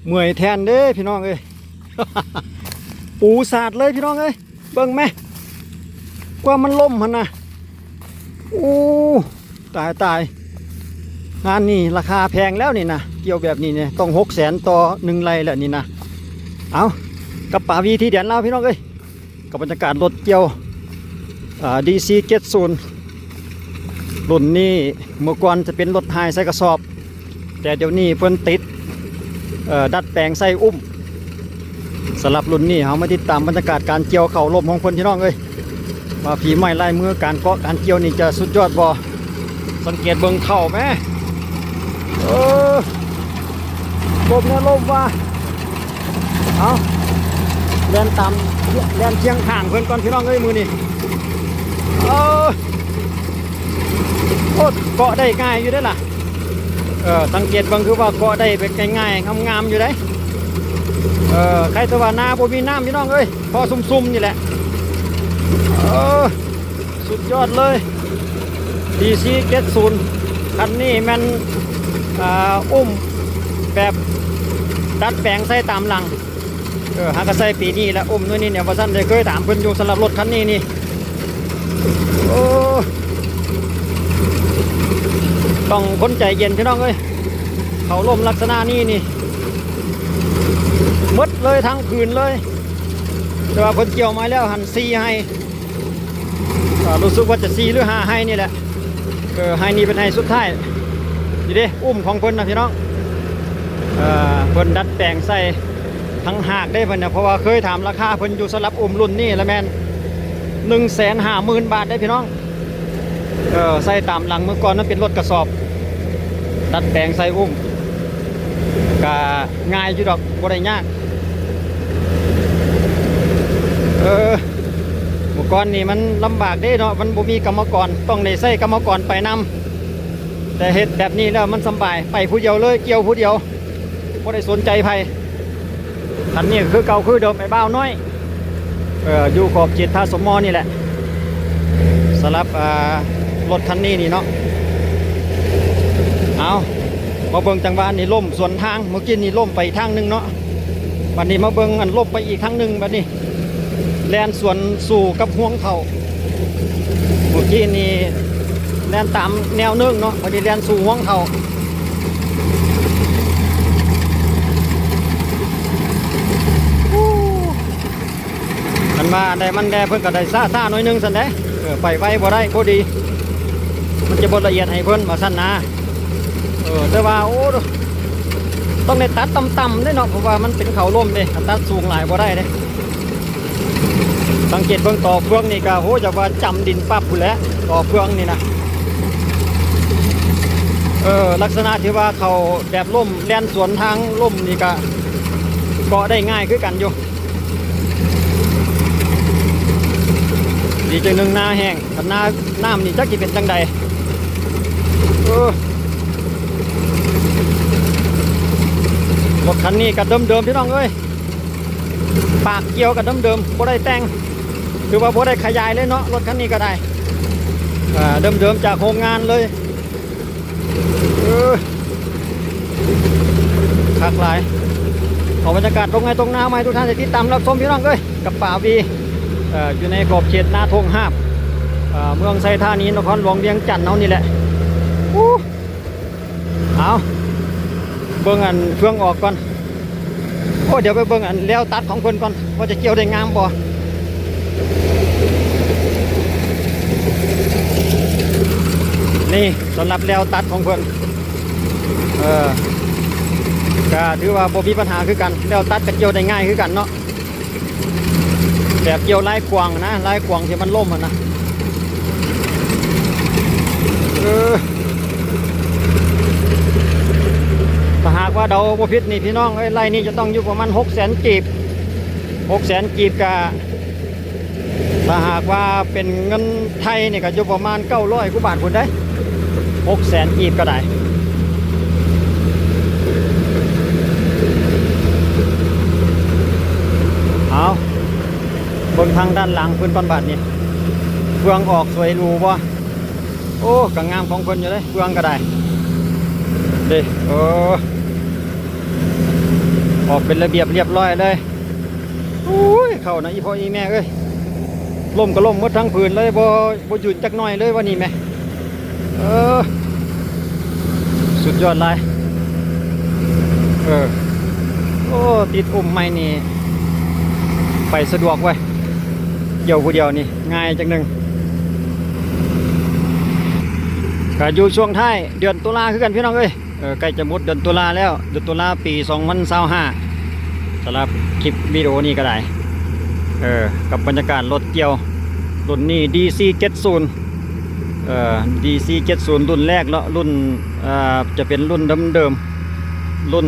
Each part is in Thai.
เมื่อยแทนเด้พี่น้องเอ้ย ปูสาดเลยพี่น้องเอ้ยเบิ่งแม่กว่ามันล่มหันนะโอ้ตายงานนี่ราคาแพงแล้วนี่นะเกี่ยวแบบนี้เนี่ยต้อง600,000ต่อ1 ไร่แล้วนี่นะเอากับป่าวีที่เดียนเล่าพี่น้องเอ้ยกับบรรยากาศรถเกี่ยวDC70รุ่นนี้เมื่อก่อนจะเป็นรถไฮใส่กระสอบแต่เดี๋ยวนี้เพิ่นติดดัดแปลงใส่อุ้มสำหรับรุ่นนี้เรามาติดตามบรรยากาศการเกี่ยวเข่าลมของคนพี่น้องเอ้ยว่าฝีไม้ลายมือการเกาะการเกี่ยวนี่จะสุดยอดบ่สังเกตเบิ่งเข่าไหมลมเนี่ยลมว่าเอาแล่นตามแล่นเชียงข้างเพิ่นก่อนพี่น้องเอ้ยมือนี่โคตรเกาะได้ง่ายอยู่ได้ล่ะสังเกตบางคือว่าเกาะได้เป็นง่ายๆงามๆอยู่ได้ใครตัวว่านาบ่มีน้ำพี่น้องเอ้ยพอซุ่มๆนี่แหละสุดยอดเลย DC70คันนี้มันอุ้มแบบดัดแปลงใส่ตามหลังหากระใส่ปีนี้แล้วอุ้มนู่นนี่เนี่ยว่าท่านได้เคยถามเพิ่นอยู่สำหรับรถคันนี้นี่ต้องคนใจเย็นพี่น้องเอ้ยเขาลมลักษณะนี้นี่มดเลยทั้งคืนเลยแต่ว่าคนเกี่ยวมาแล้วหันซีให้รู้สึกว่าจะซีหรือ5ให้นี่แหละให้นี่เป็นให้สุดท้ายนี่เด้อุ้มของเพิ่นนะพี่น้องเพิ่นดัดแปลงใส่ทั้งหากได้เพิ่นนะเพราะว่าเคยถามราคาเพิ่นอยู่สำหรับอุ้มรุ่นนี้ละแมน150,000 บาทได้พี่น้องใส่ตามหลังเมื่อก่อนนั้นเป็นรถกระสอบดัดแปลงใส่อุ้มก็ง่ายอยู่ดอกบ่ได้ยากเมื่อก่อนนี่มันลำบากได้เนาะมันบ่มีกรรมกรต้องได้ใส่กรรมกรไปนำแต่เฮ็ดแบบนี้แล้วมันสบายไปผู้เดียวเลยเกี่ยวผู้เดียวบ่ได้สนใจไผคันนี้คือเก่าคือเดิมไอ้บ้าวน้อยอยู่ขอบเขตท่าสมอนี่แหละสำหรับรถคันนี้นี่เนาะเอามาเบิ่งจังหวะนี่ล่มสวนทางเมื่อกี้นี่ล่มไปทางนึงเนาะวันนี้มาเบิ่งอันล่มไปอีกทางนึงบัดนี้แล่นสวนสู่กับห่วงเขาเมื่อกี้นี่แล่นตามแนวนึงเนาะวันนี้แล่นสู่ห่วงเขามันมาได้มันแดเพิ่นก็ได้ซ่าหน่อยนึงสั่นเด้ไปไว้บ่ได้พอดีมันจะบ่ละเอียดให้เพิ่นมาสั่นนะแต่ว่าโอ้ต้องได้ตัดต่ำๆได้เนาะเพราะว่ามันเป็นเขาล่มเด้ตัดสูงหลายบ่ได้เด้สังเกตเบิ่งต่อเฟืองนี่ก็โหจะว่าจำดินปั๊บพุ่นแหละต่อเฟืองนี่นะลักษณะที่ว่าเขาแบบล่มแล่นสวนทางล่มนี่ก็เกาะได้ง่ายคือกันอยู่ดีจังหนึ่งนาแห้งกับนาน้ำนี่จักกี่เป็นจังใดรถคันนี้กับเดิมๆพี่น้องเอ้ยปากเกี่ยวกับเดิมๆบ่ได้แต่งคือว่าบ่ได้ขยายเลยเนาะรถคันนี้ก็ได้เดิมๆจากโรงงานเลยคักหลายเอาบรรยากาศตรงไงตรงหน้ามาให้ทุกท่านได้ติดตามรับชมพี่น้องเอ้ยกับป่าวีอยู่ในขอบเขตนาทงหาบเมืองไซธานีนครหลวงเวียงจันทน์เอานี่แหละเอาเบิ่งอันเฟืองออกก่อนเดี๋ยวไปเบิ่งอันแล้วตัดของเพิ่นก่อนว่าจะเกี่ยวได้งามบ่นี่สำหรับแล้วตัดของเพิ่นก็ถือว่าบ่มีปัญหาคือกันแล้วตัดกับเกี่ยวได้ง่ายคือกันเนาะแบบเกี่ยวลายกวางนะลายกวางที่มันล่มนะถ้าหากว่าเดาบ่ผิดนี่พี่น้องไร่นี้จะต้องอยู่ประมาณ600,000 กีบ600,000 กีบกะถ้าหากว่าเป็นเงินไทยนี่ก็อยู่ประมาณ900 กว่าบาทพุ่นได้600,000 กีบก็ได้เอาบนทางด้านหลังพื้นก้อนบาทนี่เฟืองออกสวยรูบ่โอ้กังงามของคนอยู่เลยเฟืองก็ได้เด้ ออกเป็นระเบียบเรียบร้อยเลยโอ้ยเข้านะอีพ่ออีแม่เอ้ยล่มก็ล่มหมดทั้งผืนเลยบ่หยุดจักหน่อยเลยวันนี้แม่เออสุดยอดเลยโอ้ติดอุ้มไม่นี่ไปสะดวกเว้ยเดี่ยวผู้เดียวนี่ง่ายจังหนึ่งก็อยู่ช่วงท้ายเดือนตุลาคือกันพี่น้องเอ้ยใกล้จะหมดเดือนตุลาแล้วเดือนตุลาปี2025สำหรับคลิปวิดีโอนี้ก็ได้กับบรรยากาศรถเกี่ยวรุ่นนี้ DC70 DC70 รุ่นแรกแล้วรุ่นจะเป็นรุ่นเดิมๆรุ่น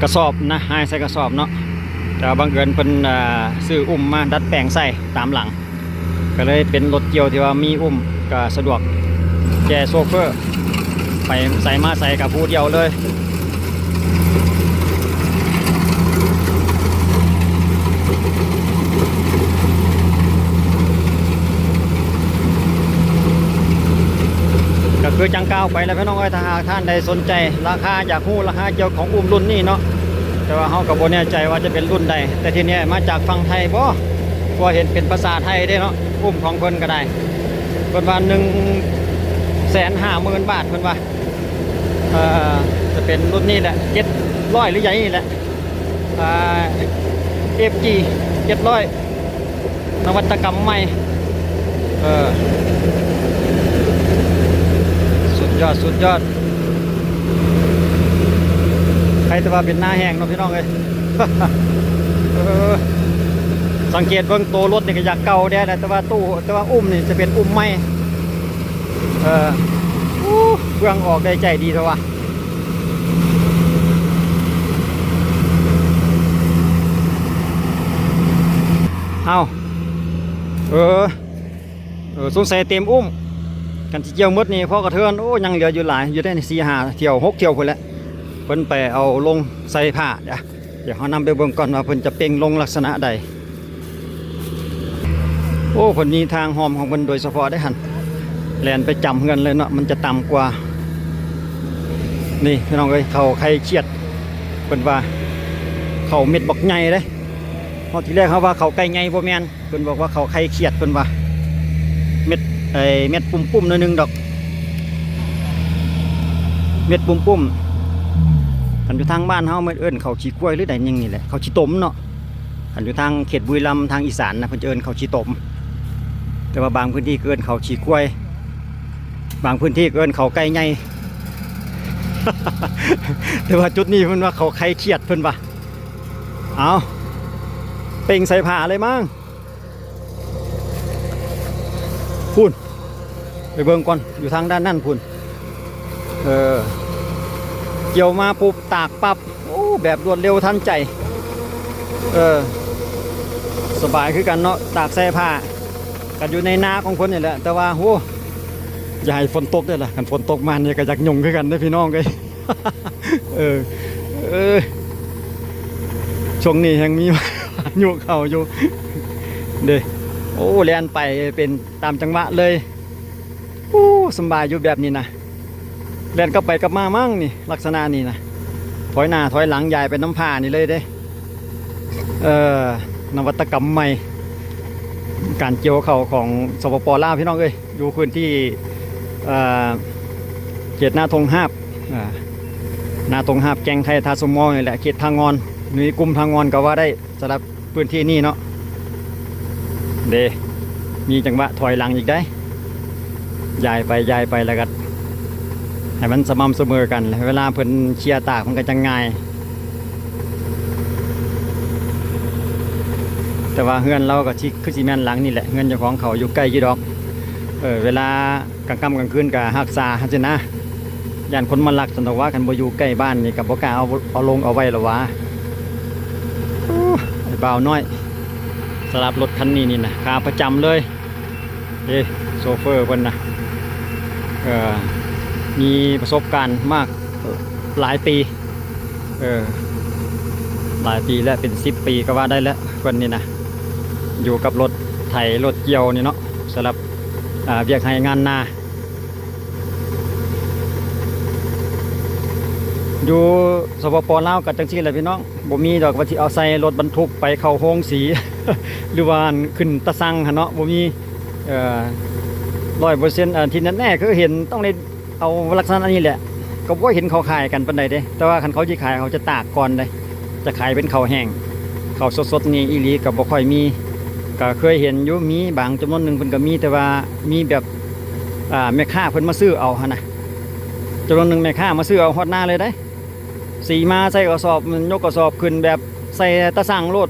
กระสอบนะให้ใส่กระสอบเนาะแต่บังเอิญเป็นซื้ออุ้มมาดัดแปลงใส่ตามหลังก็เลยเป็นรถเกี่ยวที่ว่ามีอุ้มก็สะดวกแกโซเฟอร์ไปใส่มาใส่กับผู้เดียวเลยก็คือจังก้าวไปแล้วพี่น้องเอ้ยถ้าหากท่านใดสนใจราคาอยากรู้ราคาเกี่ยวของอุ้มรุ่นนี้เนาะแต่ว่าเขาก็บ่แน่ใจว่าจะเป็นรุ่นใดแต่ทีนี้มาจากฝั่งไทยบ่เห็นเป็นภาษาไทยได้เนาะอุ้มของเพิ่นก็ได้เพิ่นว่า150,000 บาทเพิ่นว่าจะเป็นรุ่นนี้แหละ700หรือใหญ่นี่แหละFG 700นวัตกรรมใหม่สุดยอดใครแต่ว่าเป็นหน้าแห้งเนาะพี่น้องเลย สังเกตเบื้องตัวรถนี่ก็อยากเก่าแน่แต่ว่าอุ้มนี่จะเป็นอุ้มใหม่เบื้องออกได้ใจดีเถอะวะเอาสงสัยเต็มอุ้มกันที่เกี่ยวมดนี่พอกระเทือนโอ้ยังเหลืออยู่หลายอยู่ได้ใน4-5 เที่ยว6 เที่ยวคนละเพิ่นไปเอาลงใส่ผ้าเดี๋ยวเขานำไปเบิ่งก่อนว่าเพิ่นจะเป่งลงลักษณะใดโอ้เพิ่นมีทางหอมของเพิ่นโดยเฉพาะได้หันแลนไปจำเงินเลยเนาะมันจะต่ำกว่านี่พี่น้องเอ้ยเขาไข่เขียดเพิ่นว่าเขาเม็ดบักใหญ่เลยพอทีแรกเขาว่าเขาไก่ใหญ่บ่แม่นเพิ่นบอกว่าเขาไข่เขียดเพิ่นว่าเม็ดปุ่มๆหน่อยนึงดอกเม็ดปุ่มๆอันอยู่ทางบ้านเฮาเอิ้นเขาขี้กล้วยหรือใดยังนี่แหละเขาขี้ตมเนาะอันอยู่ทางเขตบุรีรัมย์ทางอีสานนะเพิ่นเอิ้นเขาขี้ตมแต่ว่าบางพื้นที่เอิ้นเขาขี้กล้วยบางพื้นที่เอิ้นเขาไก่ใหญ่ แต่ว่าจุดนี้เพิ่นว่าเขาไข่เขียดเพิ่นว่าเอาเป่งใส่ผ้าเลยมั้งพูนไปเบิ่งก่อนอยู่ทางด้านนั่นพูนเกี่ยวมาปุ๊บตากปั๊บโอ้แบบรวดเร็วทันใจสบายคือกันเนาะตากใส่ผ้ากันอยู่ในนาของคนนี่แหละแต่ว่าโหอย่าให้ฝนตกด้วยล่ะกันฝนตกมาเนี่ยก็อยากยุ่งคือกันนะพี่น้องเลยช่วงนี้ยังมีอยู่เขาอยู่เด้โอ้แล่นไปเป็นตามจังหวะเลยโอ้สบายอยู่แบบนี้นะแล่นกลับไปกลับมามั่งนี่ลักษณะนี้นะถอยหน้าถอยหลังยายเป็นน้ำผ้านี่เลยเด้นวัตกรรมใหม่การเกี่ยวเข่าของสปป.ลาวพี่น้องเอ้ยอยู่พื้นที่เขตนาทงหาบนาทงหาบแกงไทยทาสมองนี่แหละเขตทางงอนนี่กลุ่มทางงอนก็ว่าได้สำหรับพื้นที่นี้เนาะเดมีจังหวะถอยหลังอีกได้ยายไปแล้วก็ให้มันสม่ำเสมอกันเวลาเพิ่นเชียร์ตากมันก็จะง่ายแต่ว่าเฮือนเราก็คือซีเมนหลังนี่แหละเฮือนเจ้าของเขาอยู่ใกล้ยี่ดอกเวลากลางค่ำกลางคืนก็หักษาฮัจนะย่านคนมาลักสันตว่ากันบ่อยู่ใกล้บ้านนี่กับบ่กล้าเอาลงเอาไว้หรอวะไอ้บ่าวน้อยสลับรถคันนี้นี่นะขาประจำเลยโซเฟอร์เพิ่นนะมีประสบการณ์มากหลายปีหลายปีแล้วเป็น10 ปีก็ว่าได้แล้วคนนี้นะอยู่กับรถไถรถเกี่ยวนี่เนาะสำหรับเรียกให้งานนา อยู่สปปลาวกับจังซี่แหละพี่น้องบ่มีดอกว่าสิเอาใส่รถบรรทุกไปเข้าโรงสี หรือว่าขึ้นตะซังหั่นเนาะบ่มี100%ที่แน่ๆคือเห็นต้องได้เอาลักษณะนี้แหละก็บ่เห็นเขาขายกันปานใดเด้แต่ว่าคันเขาสิขายเขาจะตากก่อนเด้จะขายเป็นข้าวแห้งข้าวสดๆนี่อีหลีก็บ่ค่อยมีก็เคยเห็นอยู่มีบางจำนวนหนึงเพิ่นก็มีแต่ว่ามีแบบแม่ค้าเพิ่นมาซื้อเอาหั่นน่ะจำนวนหนึงแม่ค้ามาซื้อเอาฮอดหน้าเลยเด้สีมาใส่กระสอบมันยกกระสอบขึ้นแบบใส่ตะสั่งโลด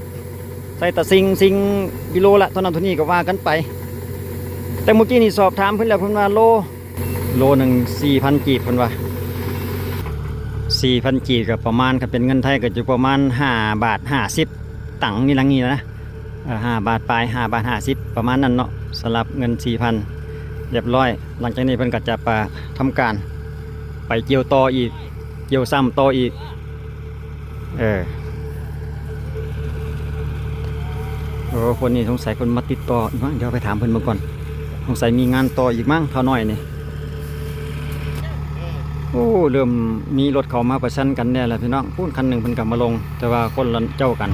ใส่ตะซิงกิโลละเท่านั้นเท่านี้ก็ว่ากันไปแต่เมื่อกี้นี่สอบถามเพิ่นแล้วเพิ่นว่าโลหนึ่ง 4,000 กีบเพิ่นว่า 4,000 กีบก็ประมาณก็เป็นเงินไทยก็อยู่ประมาณ5 บาท 50 ตังค์นี่ลังนี้นะ5 บาทปลาย5 บาท 50ประมาณนั้นเนาะสำหรับเงิน 4,000 เรียบร้อยหลังจากนี้เพิ่นก็จะไปทำการไปเกี่ยวต่ออีกเกี่ยวซ้ำต่ออีกคนนี้สงสัยคนมาติดต่ออีกมั้งเดี๋ยวไปถามเพิ่นมาก่อนสงสัยมีงานต่ออีกมั้งเท่าน้อยนี่โอ้เริ่มมีรถเข้ามาประชันกันเนี่ยแหละพี่น้องพูดคันหนึ่งเพิ่นกลับมาลงแต่ว่าคนละเจ้ากัน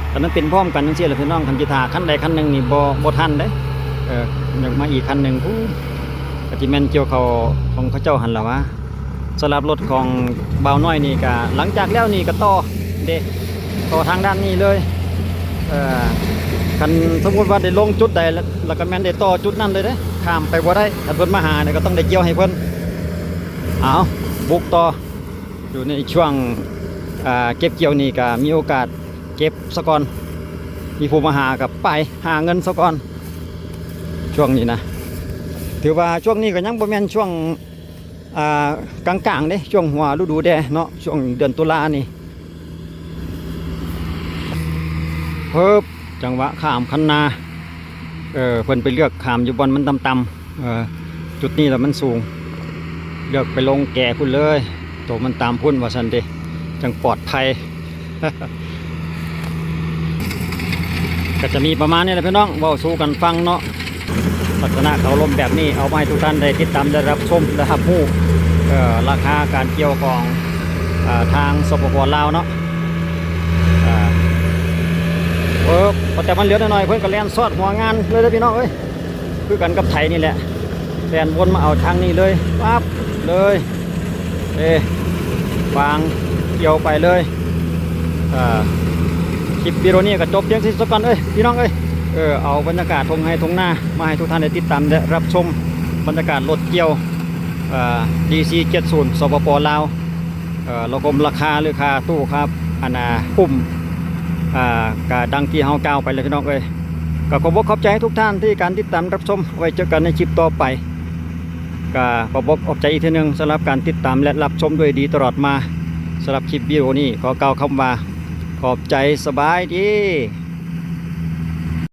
แต่นั้นเป็นพร้อมกันจังซี่แหละพี่น้องคันจิตาคันใดคันหนึ่งนี่บ่ทันเด้อยากมาอีกคันหนึ่งผู้กะจิแม่นเกี่ยวเขาของเขาเจ้าหันล่ะวะสำหรับรถของบ่าวน้อยนี่ก็หลังจากแล้วนี่ก็ต่อเด้ต่อทางด้านนี้เลยคันสมมุติว่าได้ลงจุดใดแล้วก็แม่นได้ต่อจุดนั้นเลยเด้ข้ามไปบ่ได้ถ้าเพิ่นมาหาเนี่ยก็ต้องได้เกี่ยวให้เพิ่นเอาบุกต่ออยู่ในช่วงเก็บเกี่ยวนี่ก็มีโอกาสเก็บซะก่อนมีผู้มาหากับไปหาเงินซะก่อนช่วงนี้นะถือว่าช่วงนี้ก็ยังบ่แม่นช่วงกลางๆเด้ช่วงหัวฤดูแดดเนาะช่วงเดือนตุลานี่เพิ่มจังหวะข้ามคันนาเพิ่นไปเลือกข้ามอยู่บนมันต่ำๆจุดนี้แล้วมันสูงเลือกไปลงแก่พุ่นเลยตัวมันตามพุ่นว่าซั่นเด้จังปลอดภัย ก็จะมีประมาณนี้แหละพี่น้องเว้าสู่กันฟังเนาะลักษณะเขาลมแบบนี้เอามาให้ทุกท่านได้ติดตามได้รับชมได้รับรู้ราคาการเกี่ยวของทางสปป.ลาวเนาะพอแต่มันเหลือหน่อยเพิ่นก็แล่นซอดหัวงานเลยนะพี่น้องเอ้ยคือกันกับไทยนี่แหละแล่นวนมาเอาทางนี้เลยปั๊บเลยวางเกี่ยวไปเลยคลิปวิดีโอนี้ก็จบเพียงที่สักก่อนพี่น้องเอาบรรยากาศทงให้ทงหน้ามาให้ทุกท่านได้ติดตามได้รับชมบรรยากาศรถเกี่ยวDC70 สปป.ลาวระกมราคาหรือค่าตู้ครับปุ่มก็ดังที่เฮากล่าวไปเลยพี่น้องก็ขอบใจทุกท่านที่การติดตามรับชมไว้เจอกันในคลิปต่อไปก็ขอบใจอีกทีนึงสำหรับการติดตามและรับชมด้วยดีตลอดมาสำหรับคลิปวิดีโอนี้ขอกล่าวคำว่าขอบใจสบายดี